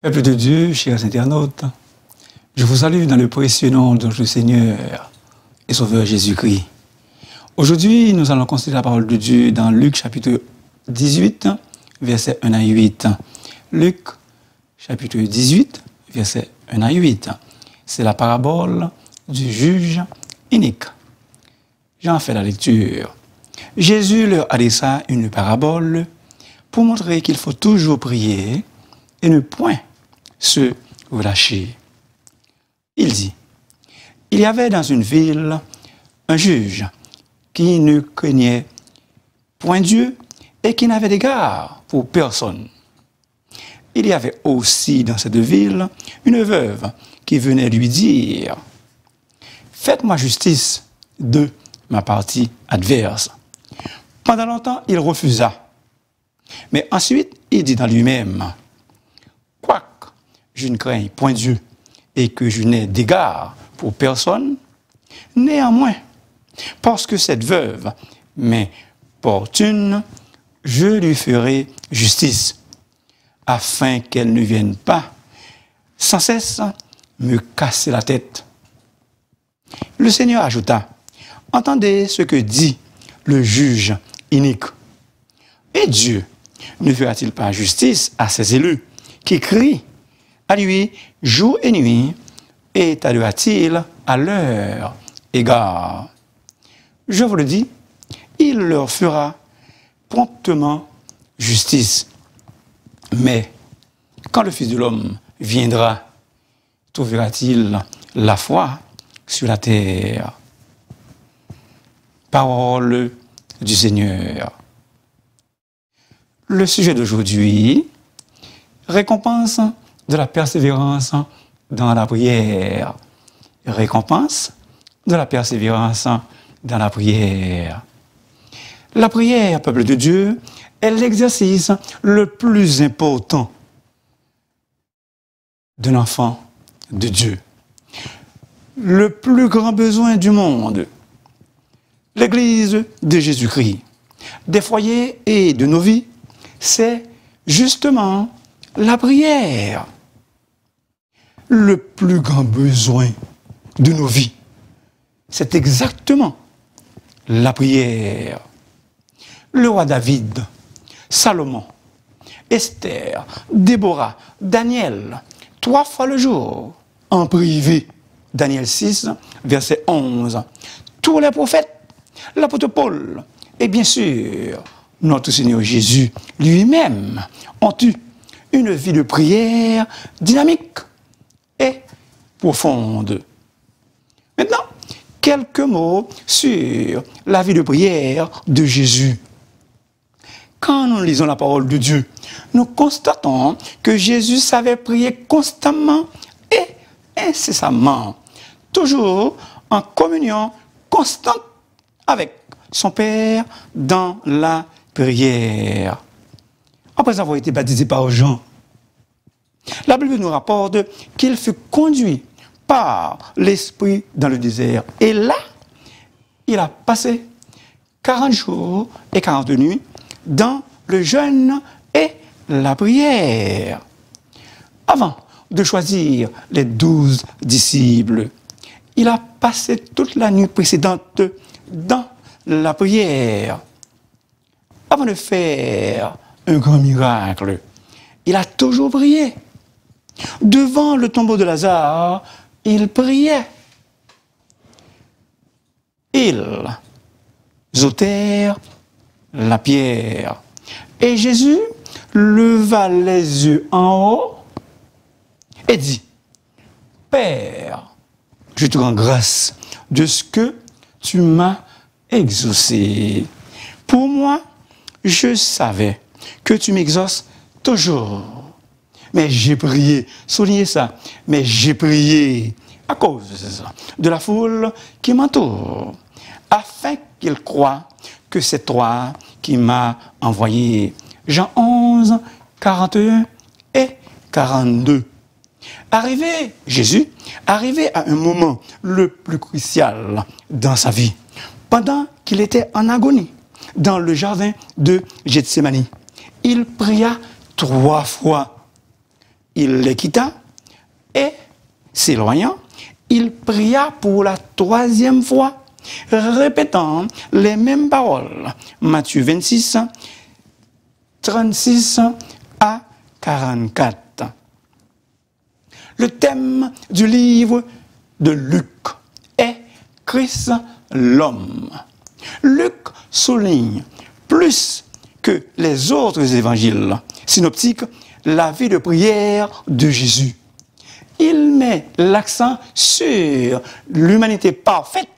Peuple de Dieu, chers internautes, je vous salue dans le précieux nom de notre Seigneur et Sauveur Jésus-Christ. Aujourd'hui, nous allons considérer la parole de Dieu dans Luc chapitre 18, versets 1 à 8. Luc chapitre 18, versets 1 à 8. C'est la parabole du juge inique. J'en fais la lecture. Jésus leur adressa une parabole pour montrer qu'il faut toujours prier et ne point se relâcher. Il dit, il y avait dans une ville un juge qui ne craignait point Dieu et qui n'avait d'égard pour personne. Il y avait aussi dans cette ville une veuve qui venait lui dire, faites-moi justice de ma partie adverse. Pendant longtemps, il refusa. Mais ensuite, il dit dans lui-même, quoique je ne craigne point Dieu et que je n'ai d'égard pour personne, néanmoins, parce que cette veuve m'importune, je lui ferai justice, afin qu'elle ne vienne pas sans cesse me casser la tête. Le Seigneur ajouta, entendez ce que dit le juge inique. Et Dieu ne fera-t-il pas justice à ses élus qui crient à lui jour et nuit, et t'adulera-t-il à leur égard? Je vous le dis, il leur fera promptement justice. Mais quand le Fils de l'homme viendra, trouvera-t-il la foi sur la terre? Parole du Seigneur. Le sujet d'aujourd'hui, récompense de la persévérance dans la prière. Récompense de la persévérance dans la prière. La prière, peuple de Dieu, est l'exercice le plus important d'un enfant de Dieu. Le plus grand besoin du monde, l'Église de Jésus-Christ, des foyers et de nos vies, c'est justement la prière. Le plus grand besoin de nos vies, c'est exactement la prière. Le roi David, Salomon, Esther, Déborah, Daniel, 3 fois le jour, en privé. Daniel 6, verset 11. Tous les prophètes, l'apôtre Paul, et bien sûr, notre Seigneur Jésus lui-même, ont eu une vie de prière dynamique et profonde. Maintenant, quelques mots sur la vie de prière de Jésus. Quand nous lisons la parole de Dieu, nous constatons que Jésus savait prier constamment et incessamment, toujours en communion constante avec son Père dans la prière. Après avoir été baptisé par Jean, la Bible nous rapporte qu'il fut conduit par l'Esprit dans le désert. Et là, il a passé 40 jours et 40 nuits dans le jeûne et la prière. Avant de choisir les 12 disciples, il a passé toute la nuit précédente dans la prière. Avant de faire un grand miracle, il a toujours prié. Devant le tombeau de Lazare, il priait. Ils ôtèrent la pierre. Et Jésus leva les yeux en haut et dit, Père, je te rends grâce de ce que tu m'as exaucé. Pour moi, je savais que tu m'exauces toujours. Mais j'ai prié, soulignez ça, mais j'ai prié à cause de la foule qui m'entoure, afin qu'ils croient que c'est toi qui m'as envoyé. Jean 11, 41 et 42. Jésus, arrivé à un moment le plus crucial dans sa vie, pendant qu'il était en agonie dans le jardin de Gethsémani, il pria 3 fois. il les quitta et, s'éloignant, il pria pour la 3e fois, répétant les mêmes paroles. Matthieu 26, 36 à 44. Le thème du livre de Luc est Christ l'homme. Luc souligne plus que les autres évangiles synoptiques la vie de prière de Jésus. Il met l'accent sur l'humanité parfaite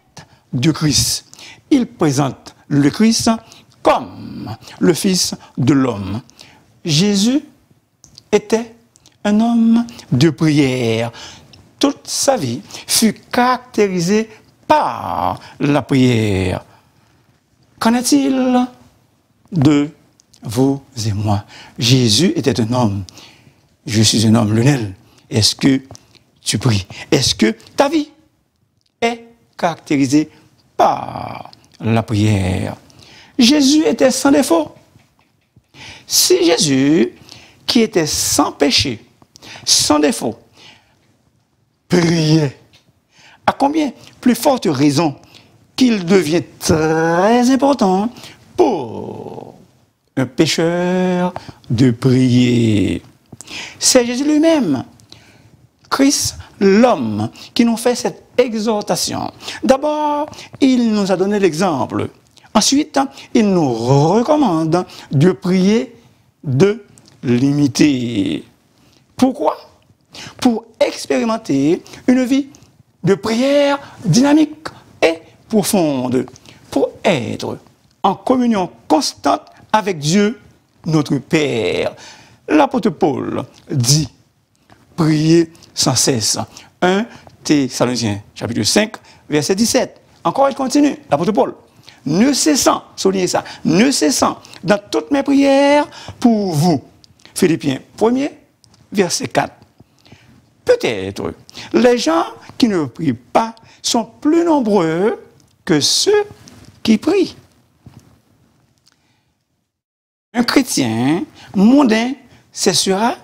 du Christ. Il présente le Christ comme le Fils de l'homme. Jésus était un homme de prière. Toute sa vie fut caractérisée par la prière. Qu'en est-il de vous et moi? Jésus était un homme. Je suis un homme, Lionel. Est-ce que tu pries? Est-ce que ta vie est caractérisée par la prière? Jésus était sans défaut. Si Jésus, qui était sans péché, sans défaut, priait, à combien plus forte raison qu'il devient très important pour un pécheur de prier. C'est Jésus lui-même, Christ l'homme, qui nous fait cette exhortation. D'abord, il nous a donné l'exemple. Ensuite, il nous recommande de prier, de l'imiter. Pourquoi? Pour expérimenter une vie de prière dynamique et profonde, pour être en communion constante avec Dieu, notre Père. L'apôtre Paul dit, priez sans cesse. 1 Thessaloniciens, chapitre 5, verset 17. Encore, il continue, l'apôtre Paul. Ne cessant, soulignez ça, ne cessant dans toutes mes prières pour vous. Philippiens 1er, verset 4. Peut-être, les gens qui ne prient pas sont plus nombreux que ceux qui prient. Un chrétien mondain cessera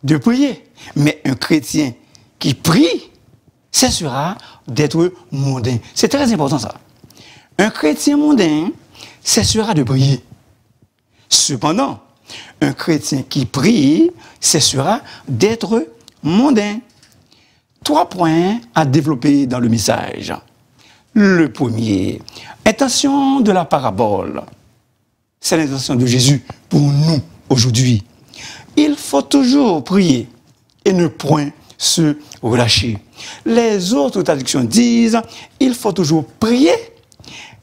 de prier, mais un chrétien qui prie cessera d'être mondain. C'est très important ça. Un chrétien mondain cessera de prier. Cependant, un chrétien qui prie cessera d'être mondain. 3 points à développer dans le message. Le premier, intention de la parabole. C'est l'intention de Jésus pour nous aujourd'hui. Il faut toujours prier et ne point se relâcher. Les autres traductions disent, il faut toujours prier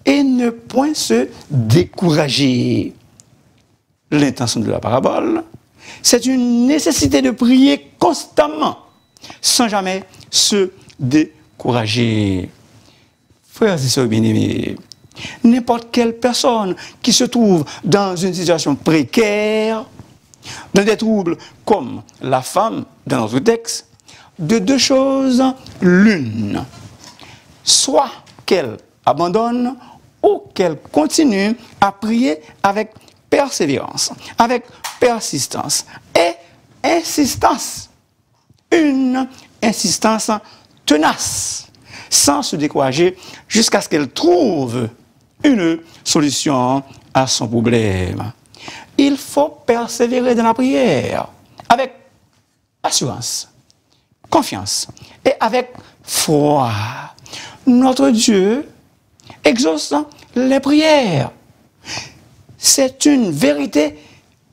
et ne point se décourager. L'intention de la parabole, c'est une nécessité de prier constamment, sans jamais se décourager. Frères et sœurs bien-aimés, n'importe quelle personne qui se trouve dans une situation précaire, dans des troubles comme la femme dans notre texte, de 2 choses l'une. Soit qu'elle abandonne ou qu'elle continue à prier avec persévérance, avec persistance et insistance. Une insistance tenace, sans se décourager, jusqu'à ce qu'elle trouve une solution à son problème. Il faut persévérer dans la prière avec assurance, confiance et avec foi. Notre Dieu exauce les prières. C'est une vérité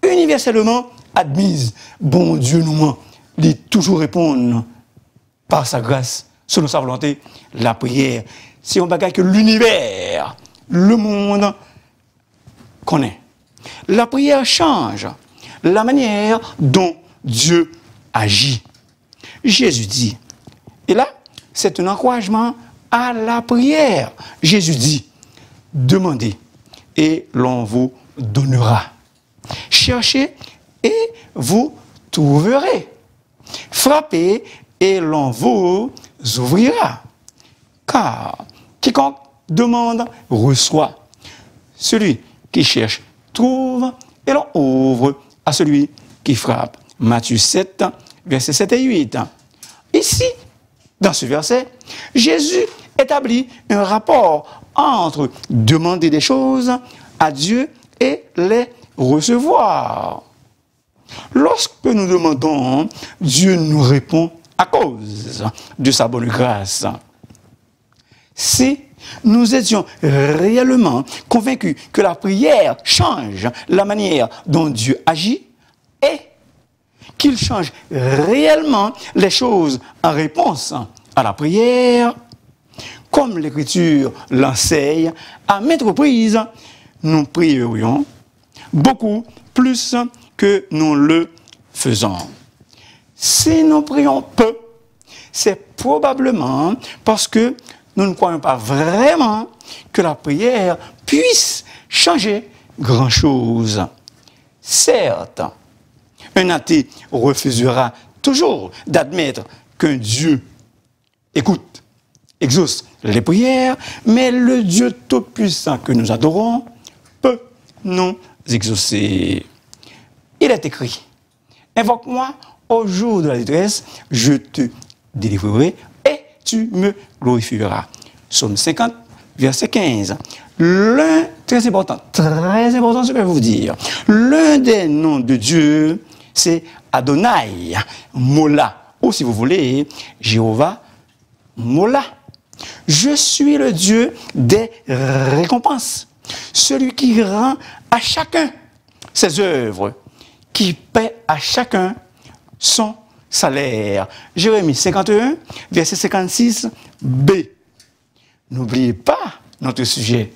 universellement admise. Bon Dieu nous ment, il toujours répond par sa grâce, selon sa volonté, la prière. C'est un bagage que l'univers, le monde connaît. La prière change la manière dont Dieu agit. Jésus dit, et là, c'est un encouragement à la prière. Jésus dit, demandez et l'on vous donnera. Cherchez et vous trouverez. Frappez et l'on vous ouvrira. Car quiconque demande reçoit. Celui qui cherche trouve et l'on ouvre à celui qui frappe. Matthieu 7, versets 7 et 8. Ici, dans ce verset, Jésus établit un rapport entre demander des choses à Dieu et les recevoir. Lorsque nous demandons, Dieu nous répond à cause de sa bonne grâce. Si nous étions réellement convaincus que la prière change la manière dont Dieu agit et qu'il change réellement les choses en réponse à la prière, comme l'Écriture l'enseigne à maintes reprises, nous prierions beaucoup plus que nous le faisons. Si nous prions peu, c'est probablement parce que nous ne croyons pas vraiment que la prière puisse changer grand-chose. Certes, un athée refusera toujours d'admettre qu'un Dieu écoute, exauce les prières, mais le Dieu Tout-Puissant que nous adorons peut nous exaucer. Il est écrit, « Invoque-moi au jour de la détresse, je te délivrerai et tu me glorifieras. » Psaume 50, verset 15. Très important ce que je vais vous dire. L'un des noms de Dieu, c'est Adonai, Mola, ou si vous voulez, Jéhovah, Mola. Je suis le Dieu des récompenses, celui qui rend à chacun ses œuvres, qui paie à chacun son salaire. Jérémie 51, verset 56b. N'oubliez pas notre sujet.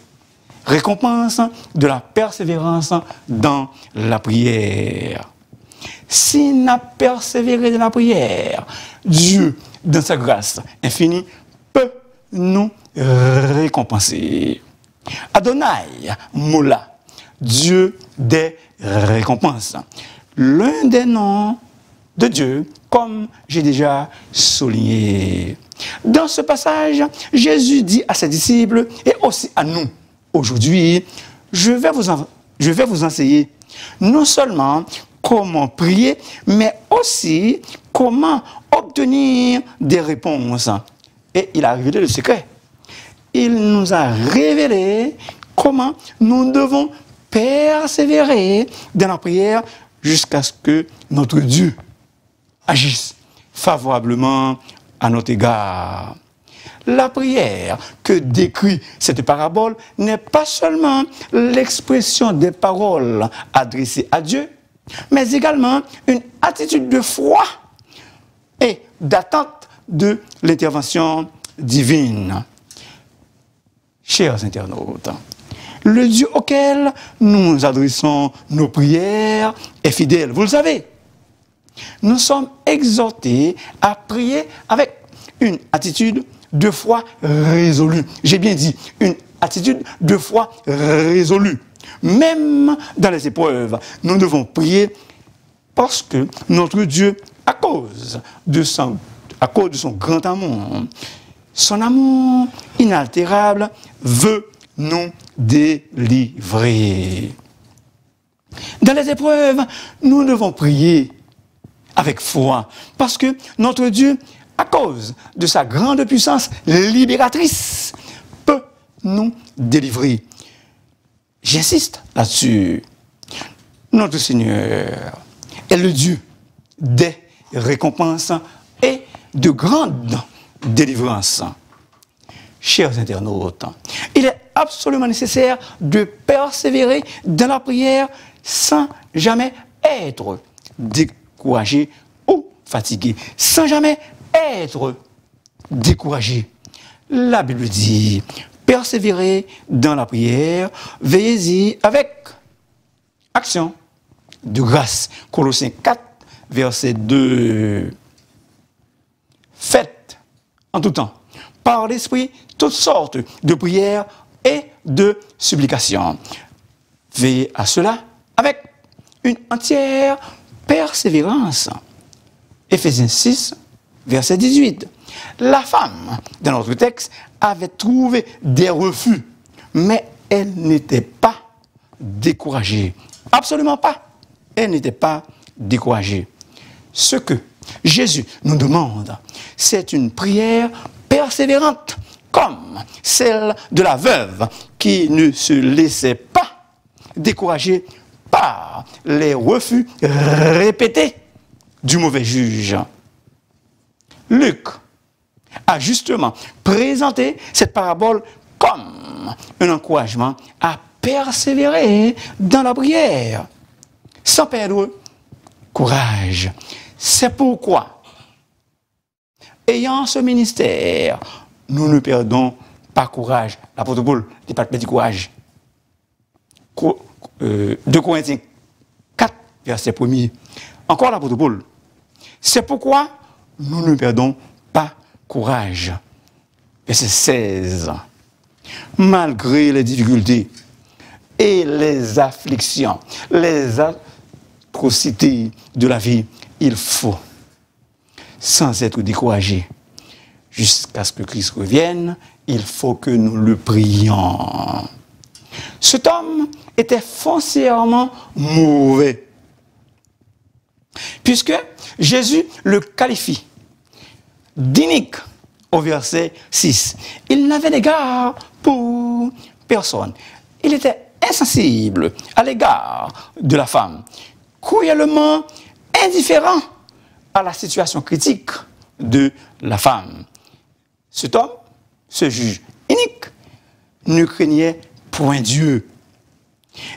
Récompense de la persévérance dans la prière. Si nous persévérons dans la prière, Dieu, dans sa grâce infinie, peut nous récompenser. Adonai, Mola, Dieu des récompenses. L'un des noms de Dieu, comme j'ai déjà souligné. Dans ce passage, Jésus dit à ses disciples et aussi à nous, aujourd'hui, je vais vous enseigner non seulement comment prier, mais aussi comment obtenir des réponses. Et il a révélé le secret. Il nous a révélé comment nous devons persévérer dans la prière jusqu'à ce que notre Dieu agisse favorablement à notre égard. La prière que décrit cette parabole n'est pas seulement l'expression des paroles adressées à Dieu, mais également une attitude de foi et d'attente de l'intervention divine. Chers internautes, le Dieu auquel nous adressons nos prières est fidèle, vous le savez. Nous sommes exhortés à prier avec une attitude de foi résolue. J'ai bien dit, une attitude de foi résolue. Même dans les épreuves, nous devons prier parce que notre Dieu, à cause de son grand amour, son amour inaltérable, veut nous délivrer. Dans les épreuves, nous devons prier avec foi, parce que notre Dieu, à cause de sa grande puissance libératrice, peut nous délivrer. J'insiste là-dessus. Notre Seigneur est le Dieu des récompenses et de grandes délivrances. Chers internautes, il est absolument nécessaire de persévérer dans la prière sans jamais être découragé ou fatigué, sans jamais être découragé. La Bible dit, persévérez dans la prière, veillez-y avec action de grâce. Colossiens 4, verset 2. Faites en tout temps, par l'Esprit, toutes sortes de prières et de supplications. Veillez à cela avec une entière persévérance. Éphésiens 6, verset 18. La femme, dans notre texte, avait trouvé des refus, mais elle n'était pas découragée. Absolument pas. Elle n'était pas découragée. Ce que Jésus nous demande, c'est une prière persévérante, comme celle de la veuve qui ne se laissait pas décourager par les refus répétés du mauvais juge. Luc a justement présenté cette parabole comme un encouragement à persévérer dans la prière, sans perdre courage. C'est pourquoi, ayant ce ministère, nous ne perdons pas courage. L'apôtre Paul n'est pas de courage. 2 Corinthiens 4, verset 1er. Encore l'apôtre Paul. C'est pourquoi nous ne perdons pas courage. Verset 16. Malgré les difficultés et les afflictions, les atrocités de la vie, il faut, sans être découragé, jusqu'à ce que Christ revienne, il faut que nous le prions. Cet homme était foncièrement mauvais, puisque Jésus le qualifie d'inique au verset 6. Il n'avait d'égard pour personne. Il était insensible à l'égard de la femme, cruellement indifférent à la situation critique de la femme. Cet homme, ce juge inique, ne craignait point Dieu.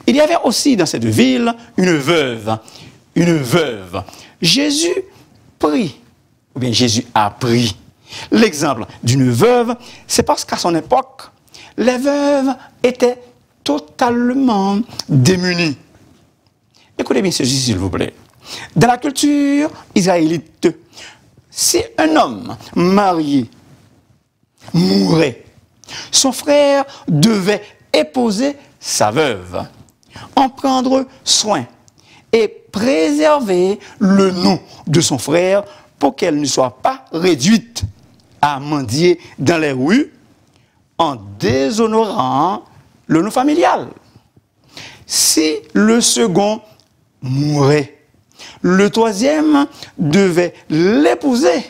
Il y avait aussi dans cette ville une veuve. Une veuve. Jésus prie, ou bien Jésus a pris l'exemple d'une veuve, c'est parce qu'à son époque, les veuves étaient totalement démunies. Écoutez bien ceci, s'il vous plaît. Dans la culture israélite, si un homme marié mourait, son frère devait épouser sa veuve, en prendre soin et préserver le nom de son frère pour qu'elle ne soit pas réduite à mendier dans les rues en déshonorant le nom familial. Si le second mourait, le troisième devait l'épouser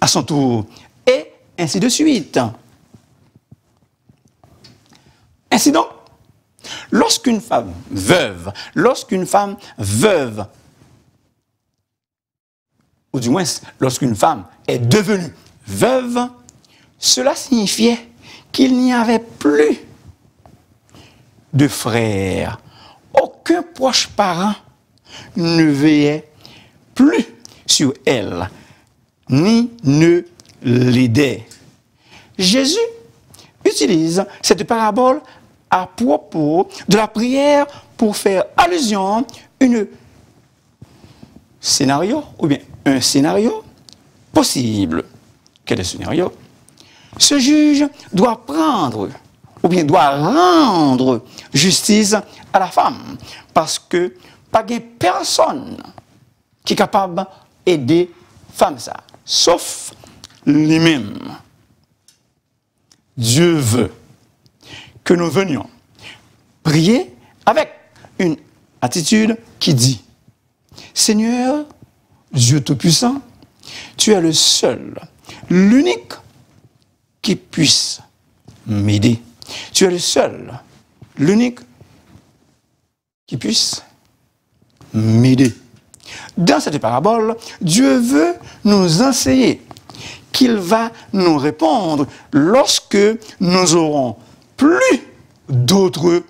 à son tour, et ainsi de suite. Ainsi donc, lorsqu'une femme veuve, ou du moins lorsqu'une femme est devenue veuve, cela signifiait qu'il n'y avait plus de frères. Aucun proche parent ne veillait plus sur elle, ni ne l'aidait. Jésus utilise cette parabole à propos de la prière pour faire allusion à un scénario possible. Quel est le scénario? Ce juge doit prendre, ou bien doit rendre justice à la femme, parce que pas de personne qui est capable d'aider femme ça, sauf lui-même. Dieu veut que nous venions prier avec une attitude qui dit: Seigneur, Dieu Tout-Puissant, tu es le seul, l'unique qui puisse m'aider. Tu es le seul, l'unique qui puisse m'aider. Dans cette parabole, Dieu veut nous enseigner qu'il va nous répondre lorsque nous aurons plus d'autres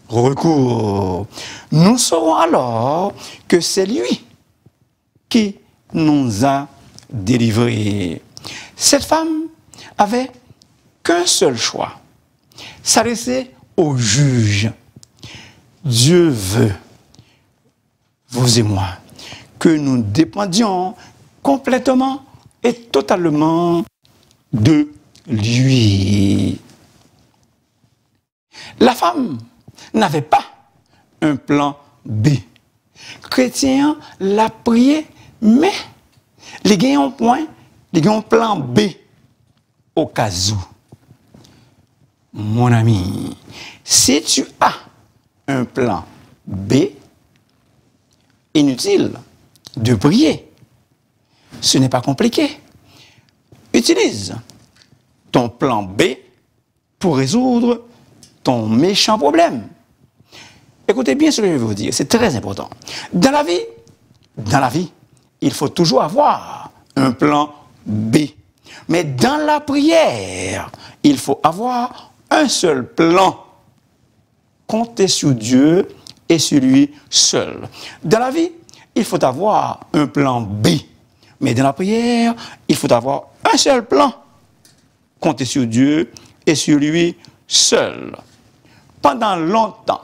recours. Nous saurons alors que c'est lui qui nous a délivrés. Cette femme avait qu'un seul choix: s'adresser au juge. Dieu veut, vous et moi, que nous dépendions complètement et totalement de lui. La femme n'avait pas un plan B. Chrétien l'a prié, mais les gagnants point, les gagnants plan B au cas où. Mon ami, si tu as un plan B, inutile de prier ce n'est pas compliqué. Utilise ton plan B pour résoudre ton méchant problème. Écoutez bien ce que je vais vous dire, c'est très important. Dans la vie, il faut toujours avoir un plan B. Mais dans la prière, il faut avoir un seul plan. Comptez sur Dieu et sur lui seul. Dans la vie, il faut avoir un plan B. Mais dans la prière, il faut avoir un seul plan. Comptez sur Dieu et sur lui seul. Pendant longtemps,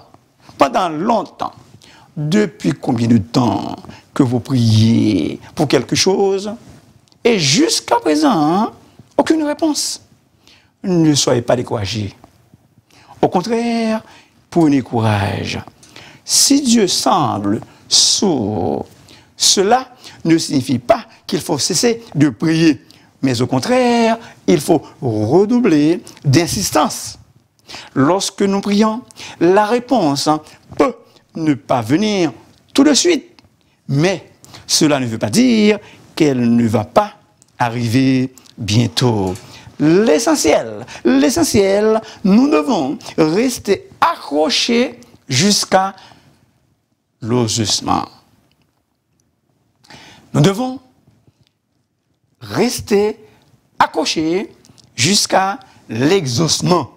depuis combien de temps que vous priez pour quelque chose et jusqu'à présent, aucune réponse. Ne soyez pas découragés. Au contraire, prenez courage. Si Dieu semble sourd, cela ne signifie pas qu'il faut cesser de prier, mais au contraire, il faut redoubler d'insistance. Lorsque nous prions, la réponse peut ne pas venir tout de suite, mais cela ne veut pas dire qu'elle ne va pas arriver bientôt. L'essentiel, nous devons rester accrochés jusqu'à l'exaucement. Nous devons rester accrochés jusqu'à l'exaucement.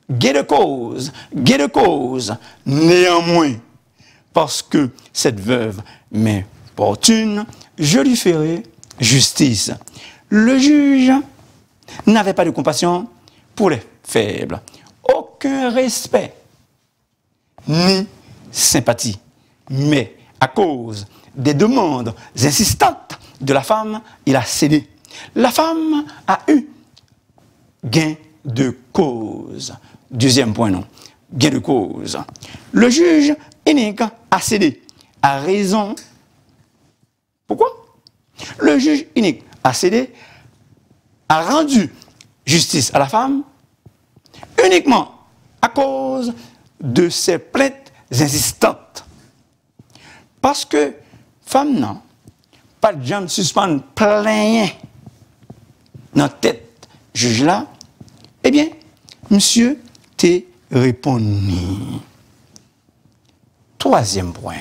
Gain de cause, néanmoins, parce que cette veuve m'importune, je lui ferai justice. Le juge n'avait pas de compassion pour les faibles, aucun respect, ni sympathie, mais à cause des demandes insistantes de la femme, il a cédé. La femme a eu gain de cause. Deuxième point, non. Gain de cause. Le juge inique a cédé à raison. Pourquoi? Le juge inique a cédé, a rendu justice à la femme uniquement à cause de ses plaintes insistantes. Parce que femme, non, pas de gens suspendent plein dans la tête juge là, eh bien, monsieur t'est répondu. Troisième point,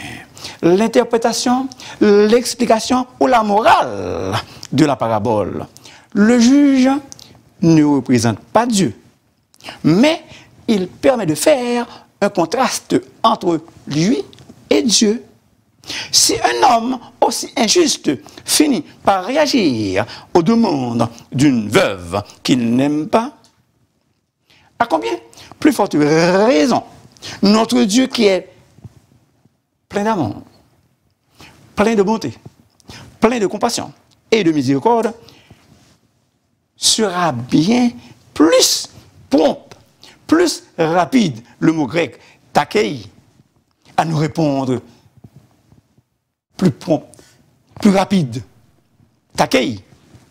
l'interprétation, l'explication ou la morale de la parabole. Le juge ne représente pas Dieu, mais il permet de faire un contraste entre lui et Dieu. Si un homme aussi injuste finit par réagir aux demandes d'une veuve qu'il n'aime pas, à combien plus forte raison notre Dieu qui est plein d'amour, plein de bonté, plein de compassion et de miséricorde, sera bien plus prompt, plus rapide, le mot grec takei, à nous répondre plus prompt, plus rapide, takei,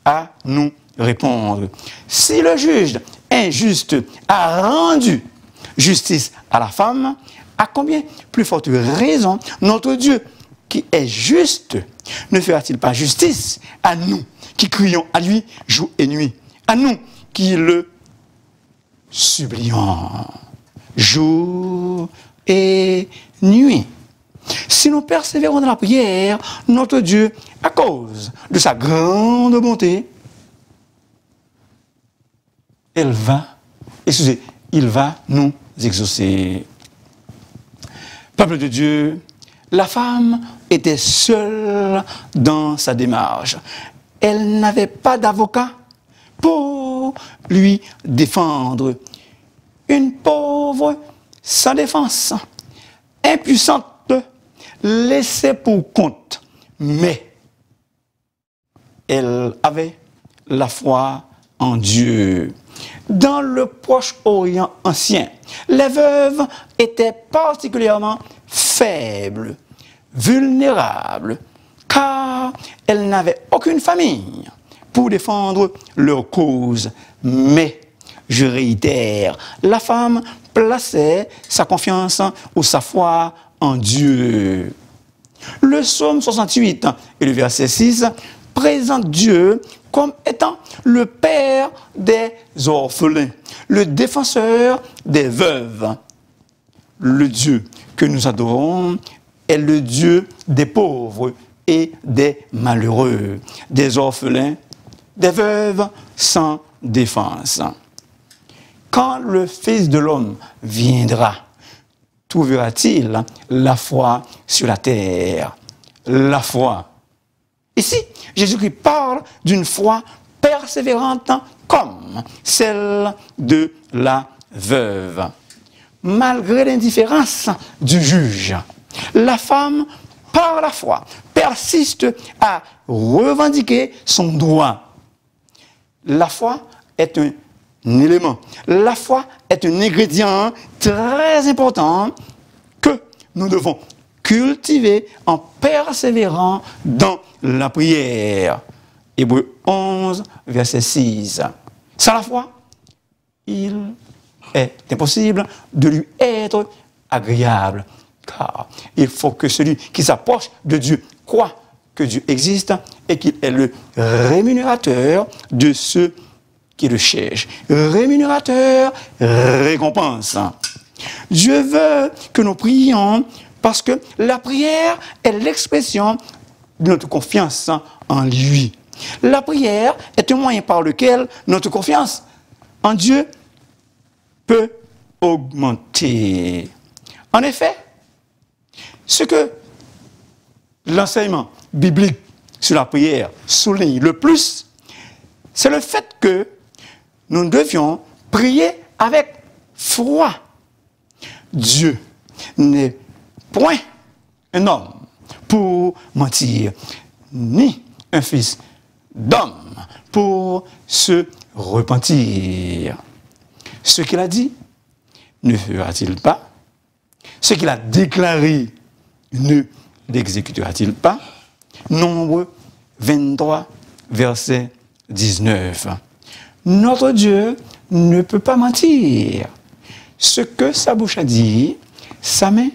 à nous répondre. Si le juge injuste a rendu justice à la femme, à combien plus forte raison notre Dieu qui est juste ne fera-t-il pas justice à nous qui crions à lui jour et nuit, à nous qui le supplions jour et nuit. Si nous persévérons dans la prière, notre Dieu, à cause de sa grande bonté, il va nous exaucer. Peuple de Dieu, la femme était seule dans sa démarche. Elle n'avait pas d'avocat pour lui défendre. Une pauvre sans défense, impuissante, laissée pour compte. Mais elle avait la foi en Dieu. Dans le Proche-Orient ancien, les veuves étaient particulièrement faibles, vulnérables, car elles n'avaient aucune famille pour défendre leur cause. Mais, je réitère, la femme plaçait sa confiance ou sa foi en Dieu. Le psaume 68 et le verset 6 présente Dieu comme étant le père des orphelins, le défenseur des veuves. Le Dieu que nous adorons est le Dieu des pauvres et des malheureux, des orphelins, des veuves sans défense. Quand le Fils de l'homme viendra, trouvera-t-il la foi sur la terre? La foi. Ici, Jésus-Christ parle d'une foi persévérante comme celle de la veuve. Malgré l'indifférence du juge, la femme, par la foi, persiste à revendiquer son droit. La foi est un élément, la foi est un ingrédient très important que nous devons cultiver en persévérant dans la prière. Hébreux 11, verset 6. Sans la foi, il est impossible de lui être agréable. Car il faut que celui qui s'approche de Dieu croit que Dieu existe et qu'il est le rémunérateur de ceux qui le cherchent. Rémunérateur, récompense. Dieu veut que nous prions parce que la prière est l'expression de notre confiance en lui. La prière est un moyen par lequel notre confiance en Dieu peut augmenter. En effet, ce que l'enseignement biblique sur la prière souligne le plus, c'est le fait que nous devions prier avec foi. Dieu n'est point un homme pour mentir, ni un fils d'homme pour se repentir. Ce qu'il a dit, ne fera-t-il pas? Ce qu'il a déclaré, ne l'exécutera-t-il pas? Nombre 23, verset 19. Notre Dieu ne peut pas mentir. Ce que sa bouche a dit, sa main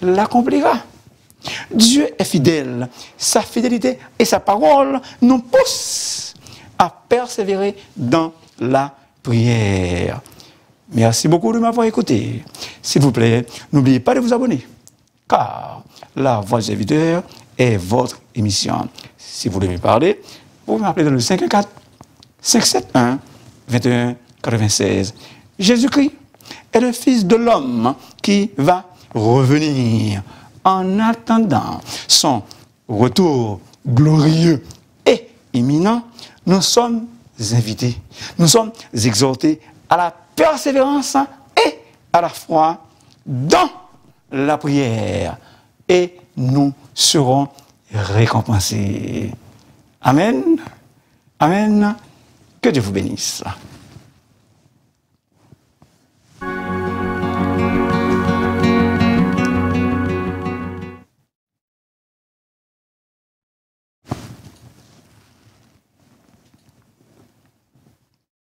l'accomplira. Dieu est fidèle. Sa fidélité et sa parole nous poussent à persévérer dans la prière. Merci beaucoup de m'avoir écouté. S'il vous plaît, n'oubliez pas de vous abonner, car La Voix du Serviteur est votre émission. Si vous devez parler, vous m'appelez dans le 514 571 21 96. Jésus-Christ est le Fils de l'homme qui va revenir. En attendant son retour glorieux et imminent, nous sommes invités, nous sommes exhortés à la persévérance et à la foi dans la prière. Et nous serons récompensés. Amen. Amen. Que Dieu vous bénisse.